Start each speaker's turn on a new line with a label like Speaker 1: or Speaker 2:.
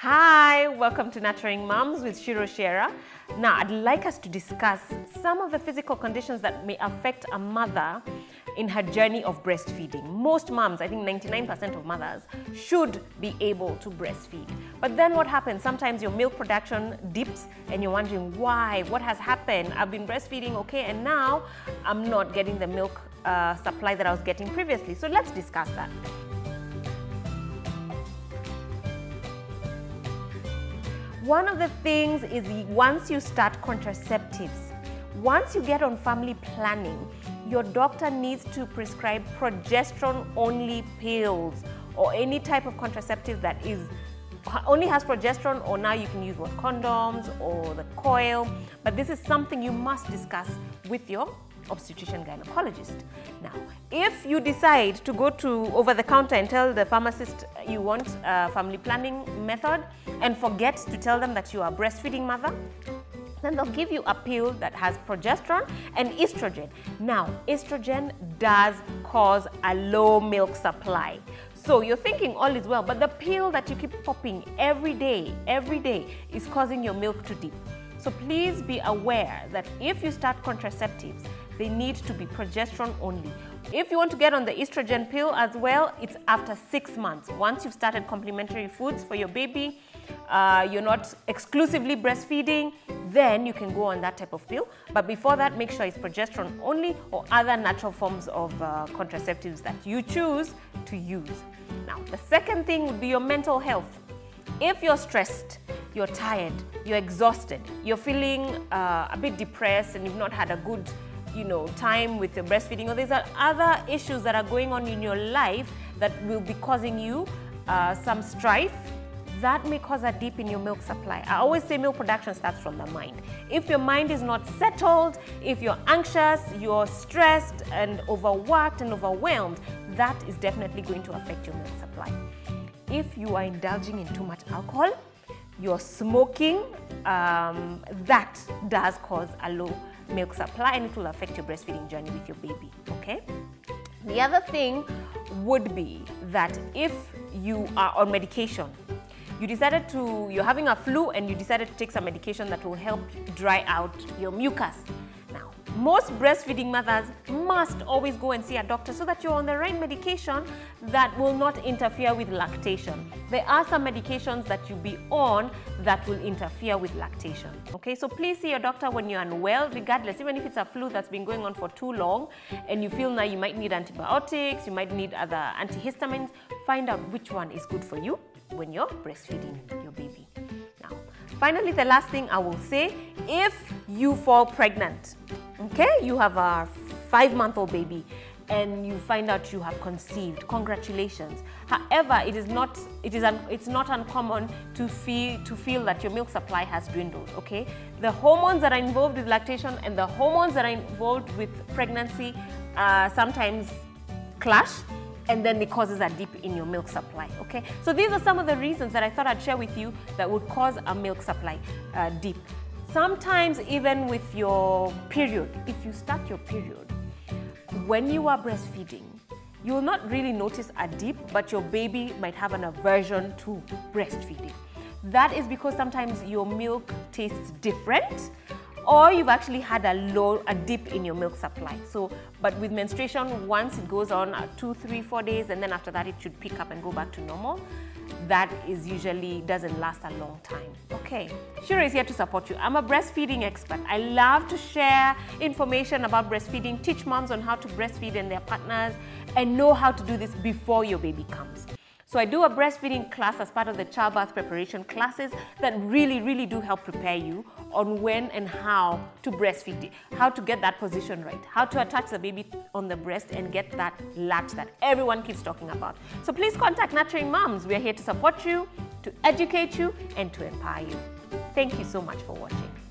Speaker 1: Hi, welcome to Nurturing Moms with Ciera. Now, I'd like us to discuss some of the physical conditions that may affect a mother in her journey of breastfeeding. Most moms, I think 99% of mothers, should be able to breastfeed. But then what happens? Sometimes your milk production dips and you're wondering why, what has happened? I've been breastfeeding okay, and now I'm not getting the milk supply that I was getting previously. So let's discuss that. One of the things is once you start contraceptives, once you get on family planning, your doctor needs to prescribe progesterone-only pills or any type of contraceptive that only has progesterone, or now you can use condoms or the coil, but this is something you must discuss with your obstetrician gynecologist. Now, if you decide to go to over the counter and tell the pharmacist you want a family planning method and forget to tell them that you are a breastfeeding mother, then they'll give you a pill that has progesterone and estrogen. Now, estrogen does cause a low milk supply. So you're thinking all is well, but the pill that you keep popping every day is causing your milk to dip. So please be aware that if you start contraceptives, they need to be progesterone only. If you want to get on the estrogen pill as well, it's after 6 months. Once you've started complementary foods for your baby, you're not exclusively breastfeeding, then you can go on that type of pill. But before that, make sure it's progesterone only or other natural forms of contraceptives that you choose to use. Now, the second thing would be your mental health. If you're stressed, you're tired, you're exhausted, you're feeling a bit depressed and you've not had a good time with your breastfeeding, or there's other issues that are going on in your life that will be causing you some strife, that may cause a dip in your milk supply. I always say milk production starts from the mind. If your mind is not settled, if you're anxious, you're stressed and overworked and overwhelmed, that is definitely going to affect your milk supply. If you are indulging in too much alcohol, you're smoking, that does cause a low milk supply and it will affect your breastfeeding journey with your baby, okay? The other thing would be that if you are on medication, you're having a flu and you decided to take some medication that will help dry out your mucus. Now, most breastfeeding mothers must always go and see a doctor so that you're on the right medication that will not interfere with lactation. There are some medications that you'll be on that will interfere with lactation. Okay, so please see your doctor when you're unwell, regardless, even if it's a flu that's been going on for too long and you feel now you might need antibiotics, you might need other antihistamines, find out which one is good for you when you're breastfeeding your baby. Now, finally, the last thing I will say, if you fall pregnant, okay, you have a 5-month-old baby and you find out you have conceived, congratulations. However, it's not uncommon to feel that your milk supply has dwindled, okay? The hormones that are involved with lactation and the hormones that are involved with pregnancy sometimes clash, and then it causes a dip in your milk supply, okay? So these are some of the reasons that I thought I'd share with you that would cause a milk supply dip. Sometimes even with your period, if you start your period, when you are breastfeeding, you will not really notice a dip, but your baby might have an aversion to breastfeeding. That is because sometimes your milk tastes different, or you've actually had a dip in your milk supply. So, but with menstruation, once it goes on 2, 3, 4 days, and then after that it should pick up and go back to normal. That usually doesn't last a long time. Okay, Ciera is here to support you. I'm a breastfeeding expert. I love to share information about breastfeeding, teach moms on how to breastfeed and their partners, and know how to do this before your baby comes. So I do a breastfeeding class as part of the childbirth preparation classes that really do help prepare you on when and how to breastfeed, how to get that position right, how to attach the baby on the breast and get that latch that everyone keeps talking about. So please contact Nurturing Moms. We are here to support you, to educate you, and to empower you. Thank you so much for watching.